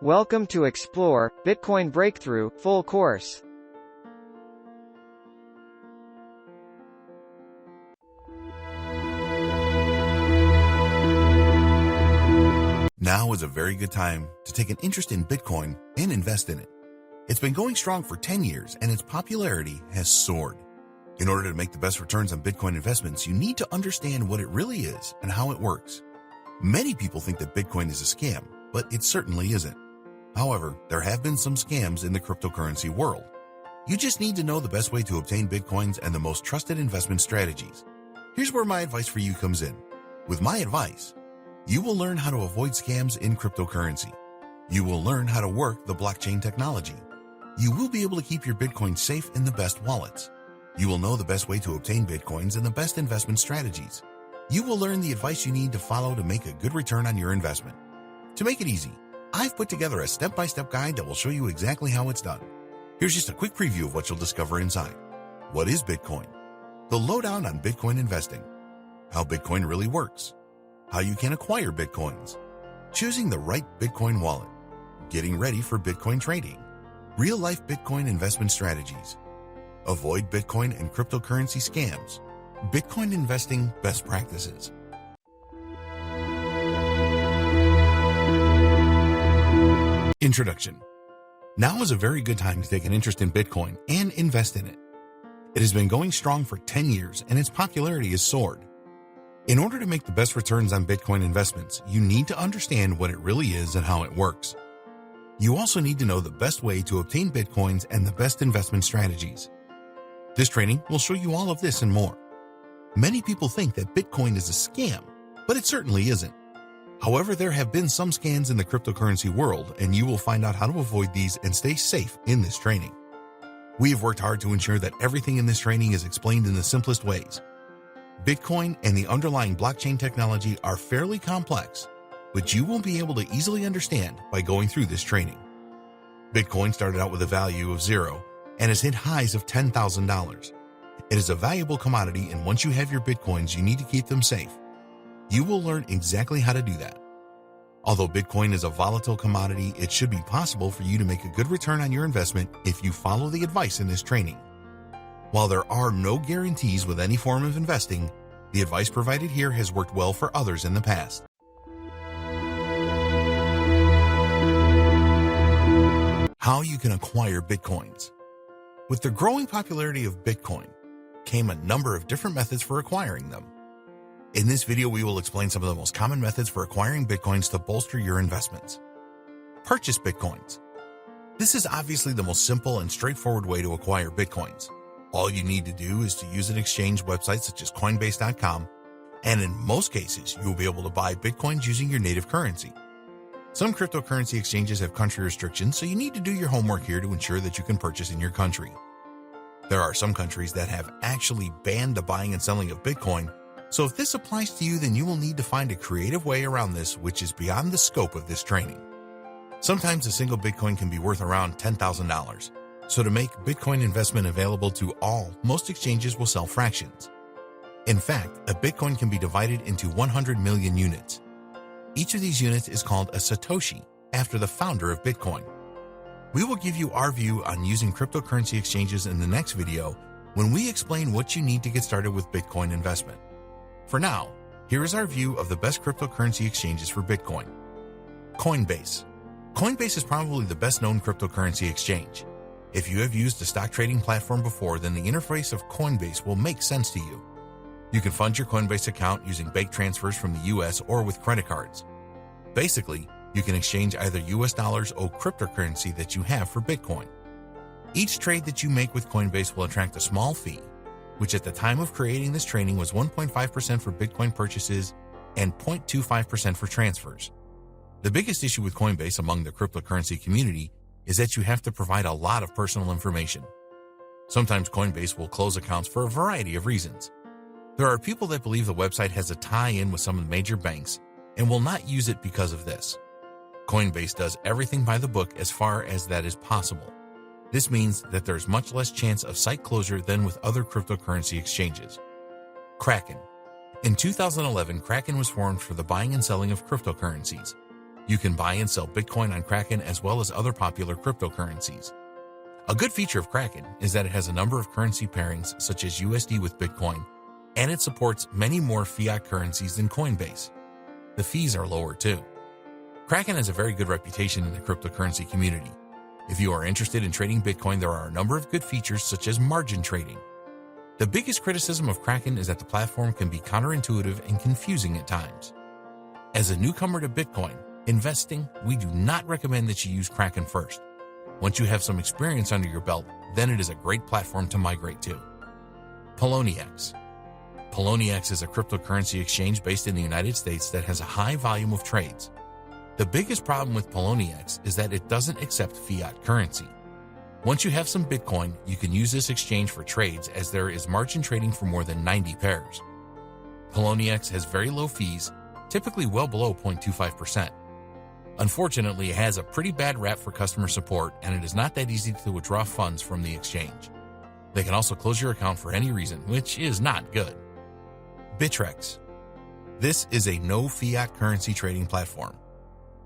Welcome to Explore Bitcoin Breakthrough full course. Now is a very good time to take an interest in Bitcoin and invest in it. It's been going strong for 10 years and its popularity has soared. In order to make the best returns on Bitcoin investments, you need to understand what it really is and how it works. Many people think that Bitcoin is a scam, but it certainly isn't. However, there have been some scams in the cryptocurrency world. You just need to know the best way to obtain Bitcoins and the most trusted investment strategies. Here's where my advice for you comes in. With my advice, you will learn how to avoid scams in cryptocurrency. You will learn how to work the blockchain technology. You will be able to keep your Bitcoin safe in the best wallets. You will know the best way to obtain Bitcoins and the best investment strategies. You will learn the advice you need to follow to make a good return on your investment. To make it easy, I've put together a step-by-step guide that will show you exactly how it's done. Here's just a quick preview of what you'll discover inside. What is Bitcoin? The lowdown on Bitcoin investing. How Bitcoin really works. How you can acquire Bitcoins. Choosing the right Bitcoin wallet. Getting ready for Bitcoin trading. Real-life Bitcoin investment strategies. Avoid Bitcoin and cryptocurrency scams. Bitcoin investing best practices. Introduction. Now is a very good time to take an interest in Bitcoin and invest in it. It has been going strong for 10 years and its popularity has soared. In order to make the best returns on Bitcoin investments, you need to understand what it really is and how it works. You also need to know the best way to obtain Bitcoins and the best investment strategies. This training will show you all of this and more. Many people think that Bitcoin is a scam, but it certainly isn't. However, there have been some scams in the cryptocurrency world, and you will find out how to avoid these and stay safe in this training. We have worked hard to ensure that everything in this training is explained in the simplest ways. Bitcoin and the underlying blockchain technology are fairly complex, but you will be able to easily understand by going through this training. Bitcoin started out with a value of 0 and has hit highs of $10,000. It is a valuable commodity, and once you have your Bitcoins, you need to keep them safe. You will learn exactly how to do that. Although Bitcoin is a volatile commodity, it should be possible for you to make a good return on your investment if you follow the advice in this training. While there are no guarantees with any form of investing, the advice provided here has worked well for others in the past. How you can acquire Bitcoins. With the growing popularity of Bitcoin came a number of different methods for acquiring them. In this video, we will explain some of the most common methods for acquiring Bitcoins to bolster your investments. Purchase Bitcoins. This is obviously the most simple and straightforward way to acquire Bitcoins. All you need to do is to use an exchange website such as Coinbase.com, and in most cases, you will be able to buy Bitcoins using your native currency. Some cryptocurrency exchanges have country restrictions, so you need to do your homework here to ensure that you can purchase in your country. There are some countries that have actually banned the buying and selling of Bitcoin, so if this applies to you, then you will need to find a creative way around this, which is beyond the scope of this training. Sometimes a single Bitcoin can be worth around $10,000. So to make Bitcoin investment available to all, most exchanges will sell fractions. In fact, a Bitcoin can be divided into 100 million units. Each of these units is called a Satoshi, after the founder of Bitcoin. We will give you our view on using cryptocurrency exchanges in the next video when we explain what you need to get started with Bitcoin investment. For now, here is our view of the best cryptocurrency exchanges for Bitcoin. Coinbase. Coinbase is probably the best known cryptocurrency exchange. If you have used a stock trading platform before, then the interface of Coinbase will make sense to you. You can fund your Coinbase account using bank transfers from the US or with credit cards. Basically, you can exchange either US dollars or cryptocurrency that you have for Bitcoin. Each trade that you make with Coinbase will attract a small fee, which at the time of creating this training was 1.5% for Bitcoin purchases and 0.25% for transfers. The biggest issue with Coinbase among the cryptocurrency community is that you have to provide a lot of personal information. Sometimes Coinbase will close accounts for a variety of reasons. There are people that believe the website has a tie-in with some of the major banks and will not use it because of this. Coinbase does everything by the book as far as that is possible. This means that there's much less chance of site closure than with other cryptocurrency exchanges. Kraken. In 2011, Kraken was formed for the buying and selling of cryptocurrencies. You can buy and sell Bitcoin on Kraken as well as other popular cryptocurrencies. A good feature of Kraken is that it has a number of currency pairings such as USD with Bitcoin, and it supports many more fiat currencies than Coinbase. The fees are lower too. Kraken has a very good reputation in the cryptocurrency community. If you are interested in trading Bitcoin, there are a number of good features such as margin trading. The biggest criticism of Kraken is that the platform can be counterintuitive and confusing at times. As a newcomer to Bitcoin investing, we do not recommend that you use Kraken first. Once you have some experience under your belt, then it is a great platform to migrate to. Poloniex. Poloniex is a cryptocurrency exchange based in the United States that has a high volume of trades. The biggest problem with Poloniex is that it doesn't accept fiat currency. Once you have some Bitcoin, you can use this exchange for trades as there is margin trading for more than 90 pairs. Poloniex has very low fees, typically well below 0.25%. Unfortunately, it has a pretty bad rap for customer support, and it is not that easy to withdraw funds from the exchange. They can also close your account for any reason, which is not good. Bittrex. This is a no fiat currency trading platform.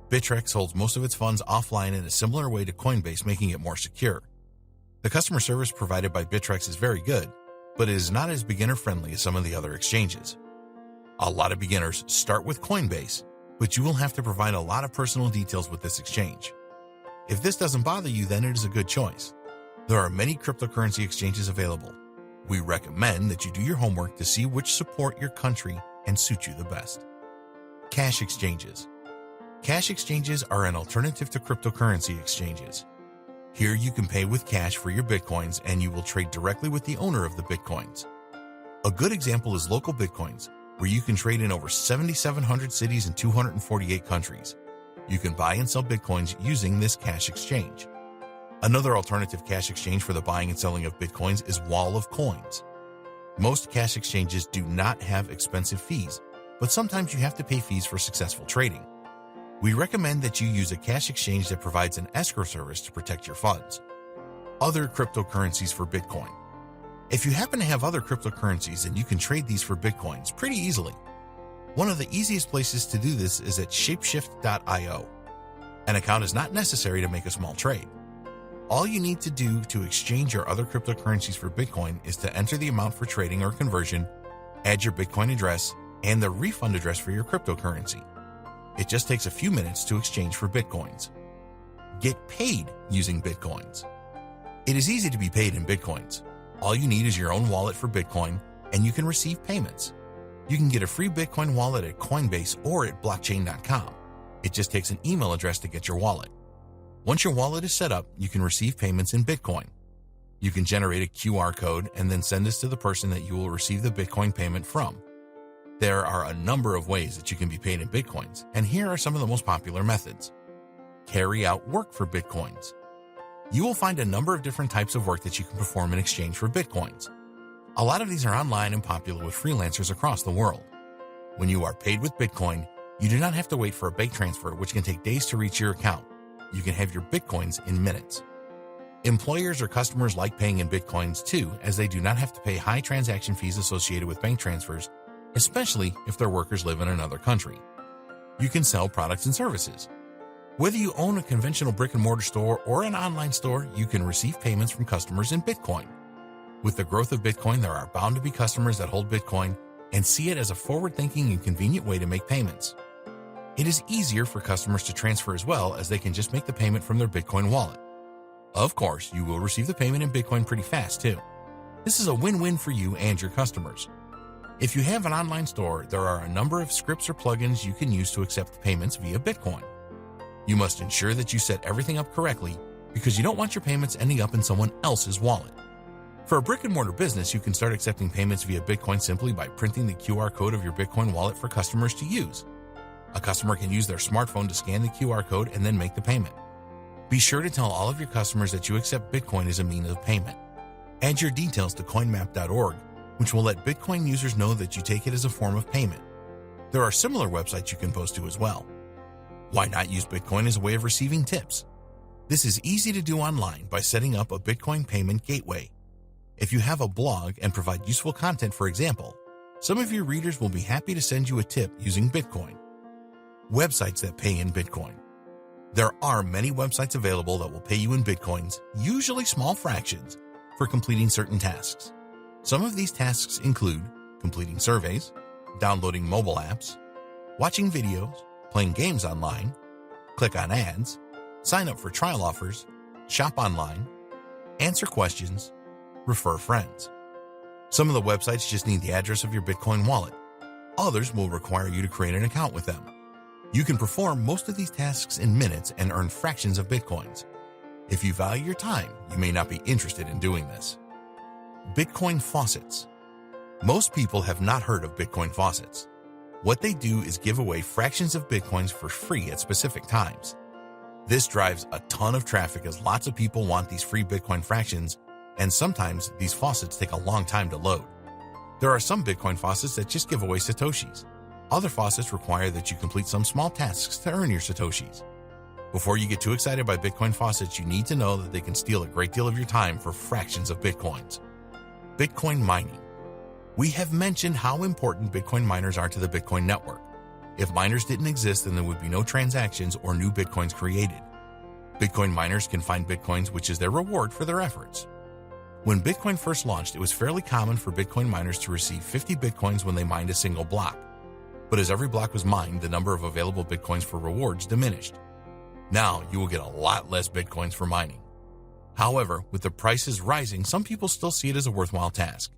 Bittrex holds most of its funds offline in a similar way to Coinbase, making it more secure. The customer service provided by Bittrex is very good, but it is not as beginner-friendly as some of the other exchanges. A lot of beginners start with Coinbase, but you will have to provide a lot of personal details with this exchange. If this doesn't bother you, then it is a good choice. There are many cryptocurrency exchanges available. We recommend that you do your homework to see which support your country and suit you the best. Cash exchanges. Cash exchanges are an alternative to cryptocurrency exchanges. Here you can pay with cash for your Bitcoins and you will trade directly with the owner of the Bitcoins. A good example is Local Bitcoins, where you can trade in over 7,700 cities in 248 countries. You can buy and sell Bitcoins using this cash exchange. Another alternative cash exchange for the buying and selling of Bitcoins is Wall of Coins. Most cash exchanges do not have expensive fees, but sometimes you have to pay fees for successful trading. We recommend that you use a cash exchange that provides an escrow service to protect your funds. Other cryptocurrencies for Bitcoin. If you happen to have other cryptocurrencies, then you can trade these for Bitcoins pretty easily. One of the easiest places to do this is at shapeshift.io. An account is not necessary to make a small trade. All you need to do to exchange your other cryptocurrencies for Bitcoin is to enter the amount for trading or conversion, add your Bitcoin address, and the refund address for your cryptocurrency. It just takes a few minutes to exchange for Bitcoins. Get paid using Bitcoins. It is easy to be paid in Bitcoins. All you need is your own wallet for Bitcoin, and you can receive payments. You can get a free Bitcoin wallet at Coinbase or at blockchain.com. It just takes an email address to get your wallet. Once your wallet is set up, you can receive payments in Bitcoin. You can generate a QR code and then send this to the person that you will receive the Bitcoin payment from. There are a number of ways that you can be paid in Bitcoins, and here are some of the most popular methods. Carry out work for Bitcoins. You will find a number of different types of work that you can perform in exchange for Bitcoins. A lot of these are online and popular with freelancers across the world. When you are paid with Bitcoin, you do not have to wait for a bank transfer, which can take days to reach your account. You can have your Bitcoins in minutes. Employers or customers like paying in Bitcoins too, as they do not have to pay high transaction fees associated with bank transfers, especially if their workers live in another country. You can sell products and services. Whether you own a conventional brick-and-mortar store or an online store, you can receive payments from customers in Bitcoin. With the growth of Bitcoin, there are bound to be customers that hold Bitcoin and see it as a forward-thinking and convenient way to make payments. It is easier for customers to transfer as well, as they can just make the payment from their Bitcoin wallet. Of course, you will receive the payment in Bitcoin pretty fast too. This is a win-win for you and your customers. If you have an online store, there are a number of scripts or plugins you can use to accept payments via Bitcoin. You must ensure that you set everything up correctly, because you don't want your payments ending up in someone else's wallet. For a brick-and-mortar business, you can start accepting payments via Bitcoin simply by printing the QR code of your Bitcoin wallet for customers to use. A customer can use their smartphone to scan the QR code and then make the payment. Be sure to tell all of your customers that you accept Bitcoin as a means of payment. Add your details to coinmap.org, which will let Bitcoin users know that you take it as a form of payment. There are similar websites you can post to as well. Why not use Bitcoin as a way of receiving tips? This is easy to do online by setting up a Bitcoin payment gateway. If you have a blog and provide useful content, for example, some of your readers will be happy to send you a tip using Bitcoin. Websites that pay in Bitcoin. There are many websites available that will pay you in Bitcoins, usually small fractions, for completing certain tasks. Some of these tasks include completing surveys, downloading mobile apps, watching videos, playing games online, click on ads, sign up for trial offers, shop online, answer questions, refer friends. Some of the websites just need the address of your Bitcoin wallet. Others will require you to create an account with them. You can perform most of these tasks in minutes and earn fractions of Bitcoins. If you value your time, you may not be interested in doing this. Bitcoin Faucets. Most people have not heard of Bitcoin Faucets. What they do is give away fractions of Bitcoins for free at specific times. This drives a ton of traffic as lots of people want these free Bitcoin fractions, and sometimes these faucets take a long time to load. There are some Bitcoin faucets that just give away Satoshis. Other faucets require that you complete some small tasks to earn your Satoshis. Before you get too excited by Bitcoin faucets, you need to know that they can steal a great deal of your time for fractions of Bitcoins. Bitcoin mining. We have mentioned how important Bitcoin miners are to the Bitcoin network. If miners didn't exist, then there would be no transactions or new Bitcoins created. Bitcoin miners can find Bitcoins, which is their reward for their efforts. When Bitcoin first launched, it was fairly common for Bitcoin miners to receive 50 Bitcoins when they mined a single block. But as every block was mined, the number of available Bitcoins for rewards diminished. Now you will get a lot less Bitcoins for mining. However, with the prices rising, some people still see it as a worthwhile task.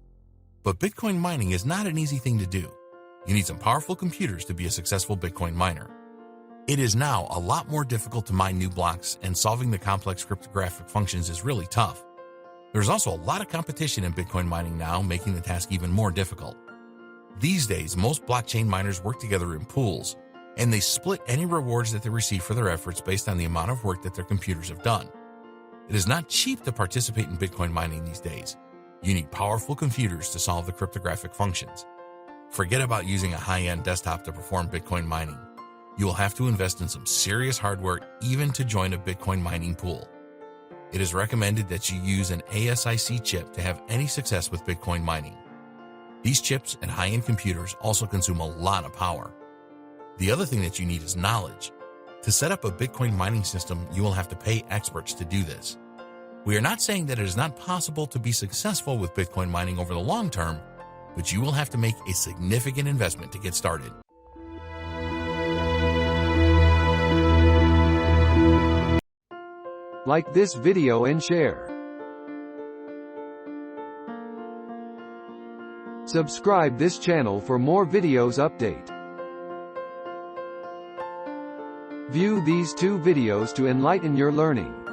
But Bitcoin mining is not an easy thing to do. You need some powerful computers to be a successful Bitcoin miner. It is now a lot more difficult to mine new blocks, and solving the complex cryptographic functions is really tough. There's also a lot of competition in Bitcoin mining now, making the task even more difficult. These days, most blockchain miners work together in pools, and they split any rewards that they receive for their efforts based on the amount of work that their computers have done. It is not cheap to participate in Bitcoin mining these days. You need powerful computers to solve the cryptographic functions. Forget about using a high-end desktop to perform Bitcoin mining. You will have to invest in some serious hardware even to join a Bitcoin mining pool. It is recommended that you use an ASIC chip to have any success with Bitcoin mining. These chips and high-end computers also consume a lot of power. The other thing that you need is knowledge. To set up a Bitcoin mining system, you will have to pay experts to do this. We are not saying that it is not possible to be successful with Bitcoin mining over the long term, but you will have to make a significant investment to get started. Like this video and share. Subscribe this channel for more videos update. View these two videos to enlighten your learning.